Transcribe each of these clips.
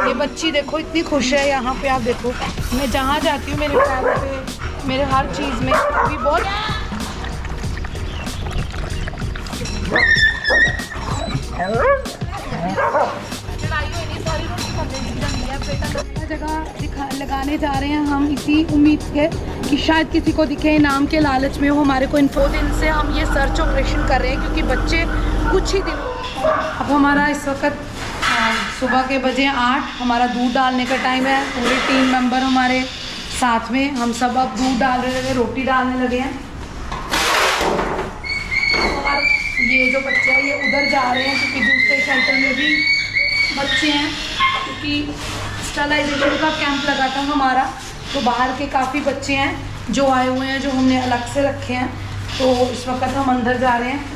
ये बच्ची देखो इतनी खुश है यहाँ पे, आप देखो मैं जहाँ जाती हूँ मेरे पैरों पे, मेरे हर चीज़ में भी बहुत जगह लगाने जा रहे हैं हम इसी उम्मीद से कि शायद किसी को दिखे, इनाम के लालच में हो। हमारे को इन्फो दिन से हम ये सर्च ऑपरेशन कर रहे हैं क्योंकि बच्चे कुछ ही दिन। अब हमारा इस वक्त सुबह के बजे 8, हमारा दूध डालने का टाइम है। पूरे टीम मेंबर हमारे साथ में, हम सब अब दूध डाल रहे हैं, रोटी डालने लगे हैं। और ये जो बच्चे हैं ये उधर जा रहे हैं क्योंकि दूसरे शेल्टर में भी बच्चे हैं, क्योंकि स्टरलाइजेशन का कैंप लगा था हमारा, तो बाहर के काफ़ी बच्चे हैं जो आए हुए हैं, जो हमने अलग से रखे हैं। तो इस वक्त हम अंदर जा रहे हैं।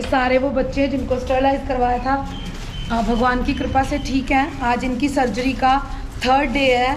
सारे वो बच्चे जिनको स्टरलाइज करवाया था भगवान की कृपा से ठीक हैं। आज इनकी सर्जरी का 3rd डे है,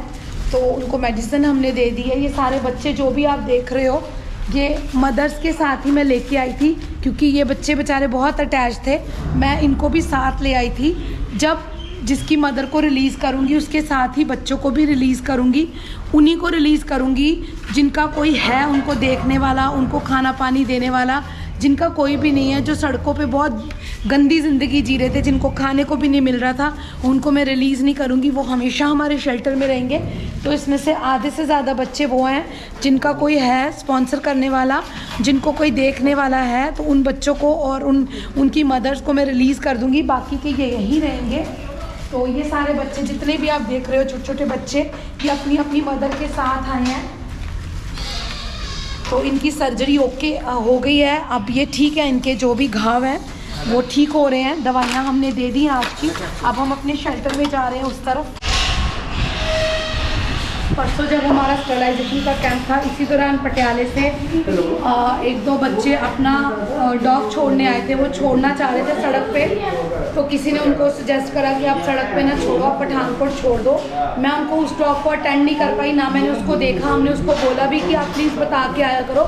तो उनको मेडिसिन हमने दे दी है। ये सारे बच्चे जो भी आप देख रहे हो ये मदर्स के साथ ही मैं लेके आई थी, क्योंकि ये बच्चे बेचारे बहुत अटैच थे। मैं इनको भी साथ ले आई थी। जब जिसकी मदर को रिलीज़ करूँगी उसके साथ ही बच्चों को भी रिलीज़ करूँगी। उन्हीं को रिलीज़ करूँगी जिनका कोई है उनको देखने वाला, उनको खाना पानी देने वाला। जिनका कोई भी नहीं है, जो सड़कों पे बहुत गंदी ज़िंदगी जी रहे थे, जिनको खाने को भी नहीं मिल रहा था, उनको मैं रिलीज़ नहीं करूँगी। वो हमेशा हमारे शेल्टर में रहेंगे। तो इसमें से आधे से ज़्यादा बच्चे वो हैं जिनका कोई है स्पॉन्सर करने वाला, जिनको कोई देखने वाला है, तो उन बच्चों को और उनकी मदर्स को मैं रिलीज़ कर दूँगी। बाकी के ये यहीं रहेंगे। तो ये सारे बच्चे जितने भी आप देख रहे हो, छोटे छोटे बच्चे, ये अपनी अपनी मदर के साथ आए हैं। तो इनकी सर्जरी ओके हो गई है। अब ये ठीक है, इनके जो भी घाव हैं वो ठीक हो रहे हैं। दवाइयाँ हमने दे दी आज की। अब हम अपने शेल्टर में जा रहे हैं उस तरफ। परसों जब हमारा स्टरलाइजेशन का कैंप था, इसी दौरान पटियाले से 1-2 बच्चे अपना डॉग छोड़ने आए थे। वो छोड़ना चाह रहे थे सड़क पे, तो किसी ने उनको सजेस्ट करा कि आप सड़क पे ना छोड़ो, आप पठानकोट छोड़ दो। मैं उनको उस डॉग को अटेंड नहीं कर पाई, ना मैंने उसको देखा। हमने उसको बोला भी कि आप प्लीज़ बता के आया करो,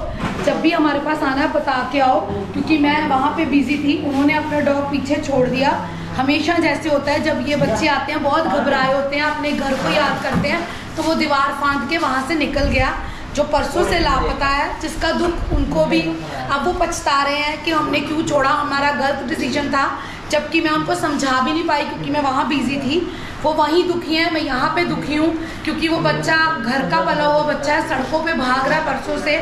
जब भी हमारे पास आना है बता के आओ, क्योंकि मैं वहाँ पे बिजी थी। उन्होंने अपना डॉग पीछे छोड़ दिया। हमेशा जैसे होता है, जब ये बच्चे आते हैं बहुत घबराए होते हैं, अपने घर को याद करते हैं, तो वो दीवार फांद के वहाँ से निकल गया। जो परसों से लापता है, जिसका दुख उनको भी, अब वो पछता रहे हैं कि हमने क्यों छोड़ा, हमारा गलत डिसीजन था। जबकि मैं उनको समझा भी नहीं पाई क्योंकि मैं वहाँ बिजी थी। वो वहीं दुखी हैं, मैं यहाँ पे दुखी हूँ, क्योंकि वो बच्चा घर का पला हुआ बच्चा है, सड़कों पे भाग रहा है। परसों से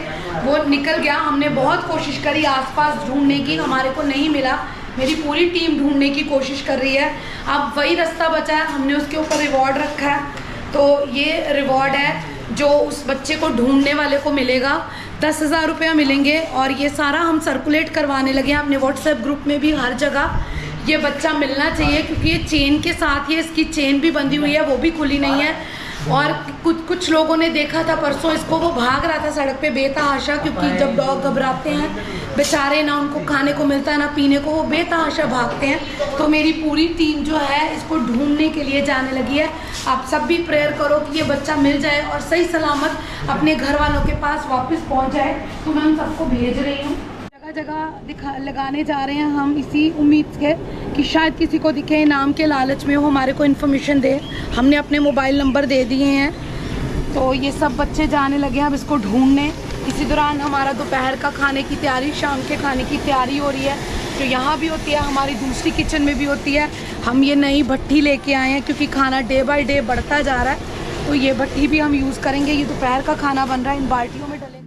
वो निकल गया। हमने बहुत कोशिश करी आसपास ढूंढने की, हमारे को नहीं मिला। मेरी पूरी टीम ढूंढने की कोशिश कर रही है। अब वही रास्ता बचा है, हमने उसके ऊपर रिवॉर्ड रखा है। तो ये रिवॉर्ड है जो उस बच्चे को ढूंढने वाले को मिलेगा। 10,000 रुपया मिलेंगे। और ये सारा हम सर्कुलेट करवाने लगे हैं अपने व्हाट्सएप ग्रुप में भी, हर जगह। ये बच्चा मिलना चाहिए, क्योंकि ये चेन के साथ ही, इसकी चेन भी बंधी हुई है, वो भी खुली नहीं है। और कुछ लोगों ने देखा था परसों इसको, वो भाग रहा था सड़क पे बेतहाशा, क्योंकि जब डॉग घबराते हैं बेचारे, ना उनको खाने को मिलता है ना पीने को, वो बेतहाशा भागते हैं। तो मेरी पूरी टीम जो है इसको ढूंढने के लिए जाने लगी है। आप सब भी प्रेयर करो कि ये बच्चा मिल जाए और सही सलामत अपने घर वालों के पास वापस पहुंच जाए। तो मैं उन सबको भेज रही हूँ, जगह जगह लगाने जा रहे हैं हम, इसी उम्मीद से कि शायद किसी को दिखे, नाम के लालच में वो हमारे को इन्फॉर्मेशन दे। हमने अपने मोबाइल नंबर दे दिए हैं। तो ये सब बच्चे जाने लगे हैं अब इसको ढूंढने। इसी दौरान हमारा दोपहर का खाने की तैयारी, शाम के खाने की तैयारी हो रही है, जो यहाँ भी होती है, हमारी दूसरी किचन में भी होती है। हम ये नई भट्टी लेके आए हैं क्योंकि खाना डे बाय डे बढ़ता जा रहा है, तो ये भट्टी भी हम यूज़ करेंगे। ये दोपहर का खाना बन रहा है, इन बाल्टियों में डलेगा।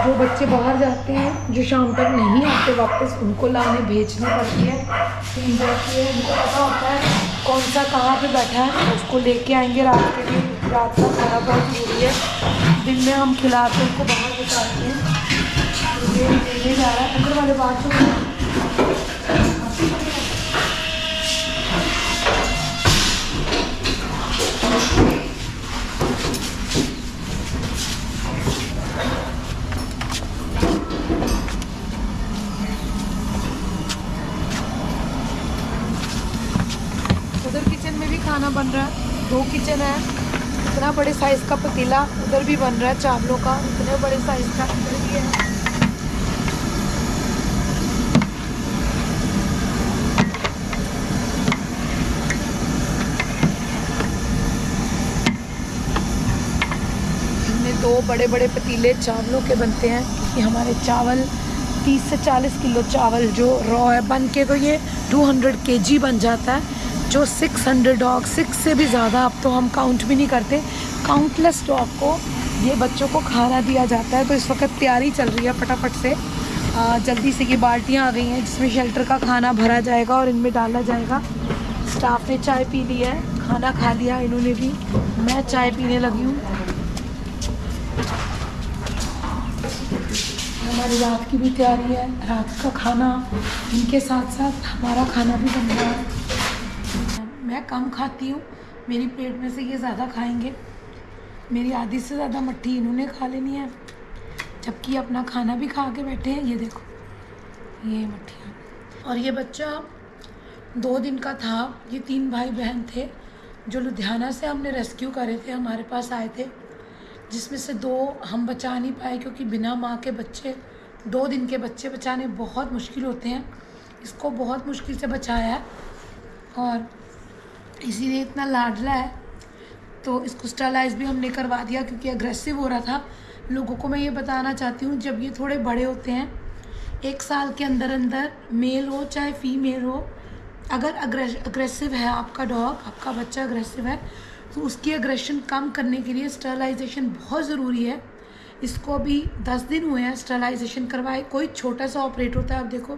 जो बच्चे बाहर जाते हैं, जो शाम तक नहीं आते वापस, उनको लाने भेजनी पड़ती है। टीम जाती है, उनको पता होता है कौन सा कहाँ पे बैठा है, उसको लेके आएंगे रात के लिए। रात का खाना बहुत ज़रूरी है, दिन में हम खिलाते हैं, उनको बाहर निकालते हैं। ये लेने जा रहा है अंदर वाले बाथरूम में। उधर किचन में भी खाना बन रहा है, 2 किचन है। इतना बड़े साइज़ का पतीला उधर भी बन रहा है चावलों का, इतने बड़े साइज़ का इधर भी है। इनमें 2 बड़े बड़े पतीले चावलों के बनते हैं, क्योंकि हमारे चावल 30 से 40 किलो चावल जो रॉ है बन के, तो ये 200 kg बन जाता है। जो 600 डॉग, 6 से भी ज़्यादा, अब तो हम काउंट भी नहीं करते, काउंटलेस डॉग को ये बच्चों को खाना दिया जाता है। तो इस वक्त तैयारी चल रही है फटाफट से, जल्दी से। ये बाल्टियाँ आ गई हैं जिसमें शेल्टर का खाना भरा जाएगा और इनमें डाला जाएगा। स्टाफ ने चाय पी ली है, खाना खा लिया इन्होंने भी, मैं चाय पीने लगी हूँ। हमारी रात की भी तैयारी है, रात का खाना इनके साथ साथ हमारा खाना भी बन रहा है। मैं कम खाती हूँ, मेरी प्लेट में से ये ज़्यादा खाएंगे। मेरी आधी से ज़्यादा मट्ठी इन्होंने खा लेनी है, जबकि अपना खाना भी खा के बैठे हैं। ये देखो, ये मट्ठियाँ। और ये बच्चा 2 दिन का था। ये 3 भाई बहन थे जो लुधियाना से हमने रेस्क्यू करे थे, हमारे पास आए थे, जिसमें से 2 हम बचा नहीं पाए, क्योंकि बिना माँ के बच्चे, 2 दिन के बच्चे बचाने बहुत मुश्किल होते हैं। इसको बहुत मुश्किल से बचाया है और इसीलिए इतना लाडला है। तो इसको स्टरलाइज भी हमने करवा दिया, क्योंकि अग्रेसिव हो रहा था। लोगों को मैं ये बताना चाहती हूँ, जब ये थोड़े बड़े होते हैं, 1 साल के अंदर अंदर, मेल हो चाहे फीमेल हो, अगर अग्रेसिव है आपका डॉग, आपका बच्चा अग्रेसिव है, तो उसकी अग्रेशन कम करने के लिए स्टरलाइजेशन बहुत ज़रूरी है। इसको अभी 10 दिन हुए हैं स्टरलाइजेशन करवाए। कोई छोटा सा ऑपरेट होता है, आप देखो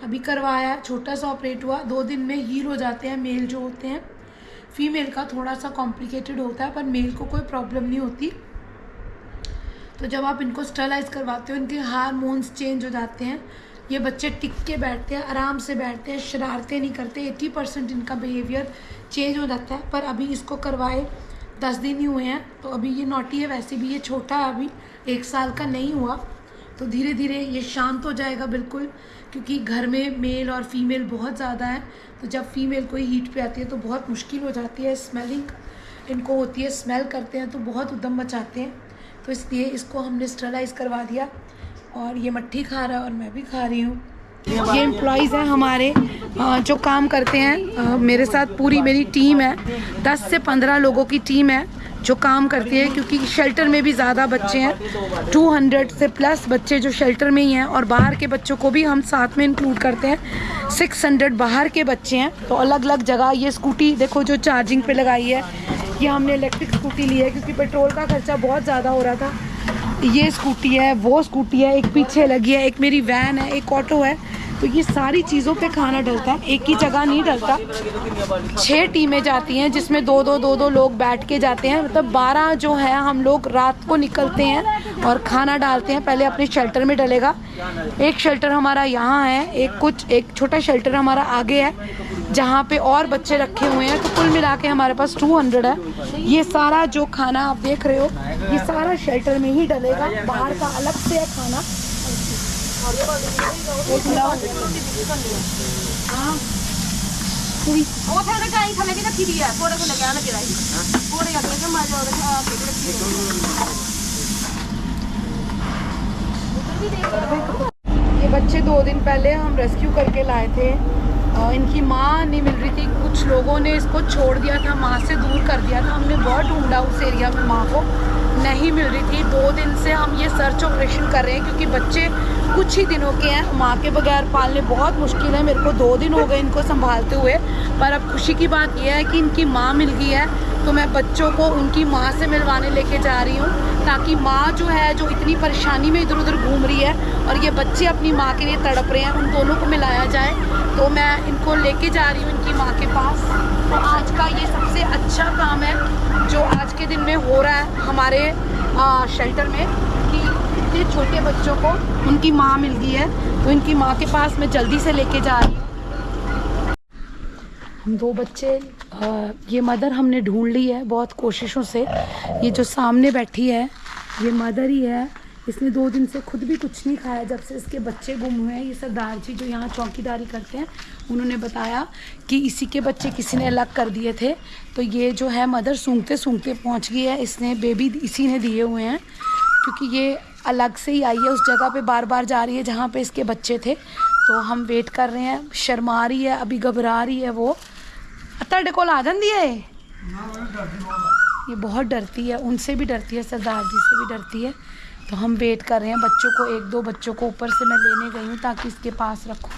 अभी करवाया, छोटा सा ऑपरेट हुआ, 2 दिन में हील हो जाते हैं मेल जो होते हैं। फीमेल का थोड़ा सा कॉम्प्लिकेटेड होता है, पर मेल को कोई प्रॉब्लम नहीं होती। तो जब आप इनको स्टरलाइज करवाते हो, इनके हार्मोन्स चेंज हो जाते हैं, ये बच्चे टिक के बैठते हैं, आराम से बैठते हैं, शरारतें नहीं करते, 80% इनका बिहेवियर चेंज हो जाता है। पर अभी इसको करवाए 10 दिन ही हुए हैं, तो अभी ये नॉटी है। वैसे भी ये छोटा है, अभी 1 साल का नहीं हुआ, तो धीरे धीरे ये शांत हो जाएगा बिल्कुल, क्योंकि घर में मेल और फीमेल बहुत ज़्यादा है। तो जब फीमेल कोई हीट पे आती है तो बहुत मुश्किल हो जाती है, स्मेलिंग इनको होती है, स्मेल करते हैं तो बहुत उद्दम मचाते हैं। तो इसलिए इसको हमने स्टरलाइज करवा दिया और ये मट्ठी खा रहा है और मैं भी खा रही हूँ। ये एम्प्लॉयज़ हैं हमारे जो काम करते हैं मेरे साथ, पूरी मेरी टीम है, 10 से 15 लोगों की टीम है जो काम करती है, क्योंकि शेल्टर में भी ज़्यादा बच्चे हैं, 200 से प्लस बच्चे जो शेल्टर में ही हैं, और बाहर के बच्चों को भी हम साथ में इंक्लूड करते हैं। 600 बाहर के बच्चे हैं, तो अलग अलग जगह। ये स्कूटी देखो जो चार्जिंग पे लगाई है, ये हमने इलेक्ट्रिक स्कूटी ली है, क्योंकि पेट्रोल का खर्चा बहुत ज़्यादा हो रहा था। ये स्कूटी है, वो स्कूटी है, एक पीछे लगी है, एक मेरी वैन है, एक ऑटो है। तो ये सारी चीज़ों पे खाना डलता है, एक ही जगह नहीं डलता। 6 टीमें जाती हैं जिसमें दो लोग बैठ के जाते हैं। मतलब 12 जो है हम लोग रात को निकलते हैं और खाना डालते हैं। पहले अपने शेल्टर में डलेगा। एक शेल्टर हमारा यहाँ है, एक छोटा शेल्टर हमारा आगे है जहाँ पे और बच्चे रखे हुए हैं। तो कुल मिला के हमारे पास 200 है। ये सारा जो खाना आप देख रहे हो ये सारा शेल्टर में ही डलेगा, बाहर का अलग से है खाना। ये बच्चे 2 दिन पहले हम रेस्क्यू करके लाए थे। इनकी माँ नहीं मिल रही थी, कुछ लोगों ने इसको छोड़ दिया था, माँ से दूर कर दिया था। हमने बहुत ढूंढा उस एरिया में, माँ को नहीं मिल रही थी। 2 दिन से हम ये सर्च ऑपरेशन कर रहे हैं क्योंकि बच्चे कुछ ही दिनों के हैं, माँ के बगैर पालने बहुत मुश्किल है। मेरे को 2 दिन हो गए इनको संभालते हुए, पर अब खुशी की बात यह है कि इनकी माँ मिल गई है। तो मैं बच्चों को उनकी माँ से मिलवाने लेके जा रही हूँ, ताकि माँ जो है, जो इतनी परेशानी में इधर उधर घूम रही है और ये बच्चे अपनी माँ के लिए तड़प रहे हैं, उन दोनों को मिलाया जाए। तो मैं इनको लेके जा रही हूँ इनकी माँ के पास। तो आज का ये सबसे अच्छा काम है जो आज के दिन में हो रहा है हमारे शेल्टर में, कि इतने छोटे बच्चों को उनकी माँ मिल गई है। तो इनकी माँ के पास मैं जल्दी से लेके जा रही हूँ। 2 बच्चे, ये मदर हमने ढूंढ ली है बहुत कोशिशों से। ये जो सामने बैठी है ये मदर ही है। इसने 2 दिन से खुद भी कुछ नहीं खाया जब से इसके बच्चे गुम हुए हैं। ये सरदार जी जो यहाँ चौकीदारी करते हैं उन्होंने बताया कि इसी के बच्चे किसी ने अलग कर दिए थे। तो ये जो है मदर सूंघते सूंघते पहुँच गई है। इसने बेबी इसी ने दिए हुए हैं क्योंकि ये अलग से ही आई है, उस जगह पे बार बार जा रही है जहाँ पे इसके बच्चे थे। तो हम वेट कर रहे हैं। शर्मा रही है, अभी घबरा रही है वो। ਤੁਹਾਡੇ ਕੋਲ आ जाती है ये, बहुत डरती है, उनसे भी डरती है, सरदार जी से भी डरती है। तो हम वेट कर रहे हैं बच्चों को, 1-2 बच्चों को ऊपर से मैं लेने गई हूँ ताकि इसके पास रखूँ।